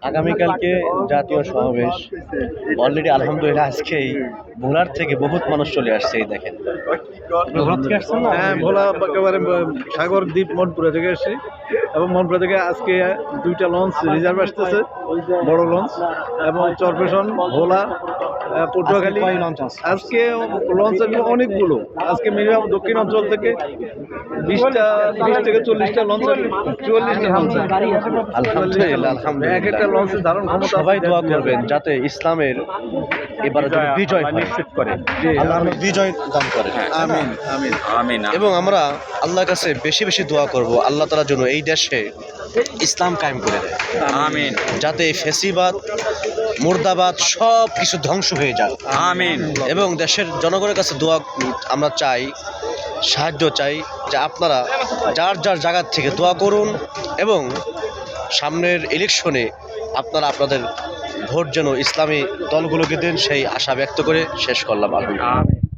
আগামীকালকে জাতীয় সমাবেশ অলরেডি আলহামদুলিল্লাহ আজকেই ভোলার থেকে বহুত মানুষ চলে আসছে। এই দেখেন হ্যাঁ, ভোলা একেবারে সাগর দ্বীপ মনপুরা থেকে এসেছি এবং মনপুরা থেকে আজকে দুইটা লঞ্চ রিজার্ভ আসতেছে, বড় লঞ্চ, এবং চরপেশন, ভোলা, পটুয়াখালী। আজকে লঞ্চ অনেকগুলো, আজকে মিনিমাম দক্ষিণ অঞ্চল থেকে 20 থেকে 40টা লঞ্চ, 44টা লঞ্চ। আলহামদুলিল্লাহ এক একটা লঞ্চের ধারণ ক্ষমতা। সবাই দোয়া করবেন যাতে ইসলামের এবার বিজয় নিশ্চিত করে, আল্লাহ বিজয় দান করে। আমিন আমিন আমিন। এবং আমরা আল্লাহর কাছে বেশি বেশি দোয়া করব আল্লাহ তাআলার জন্য এই দেশে ইসলাম কায়েম করে দেয়। আমিন। যাতে এই ফেসিবাদ, মুর্দাবাদ সব কিছু ধ্বংস হয়ে যায়। আমিন। এবং দেশের জনগণের কাছে দোয়া আমরা চাই, সাহায্য চাই যে আপনারা যার যার জায়গার থেকে দোয়া করুন এবং সামনের ইলেকশনে আপনারা আপনাদের ভোট যেন ইসলামী দলগুলোকে দেন, সেই আশা ব্যক্ত করে শেষ করলাম। আলহামদুলিল্লাহ।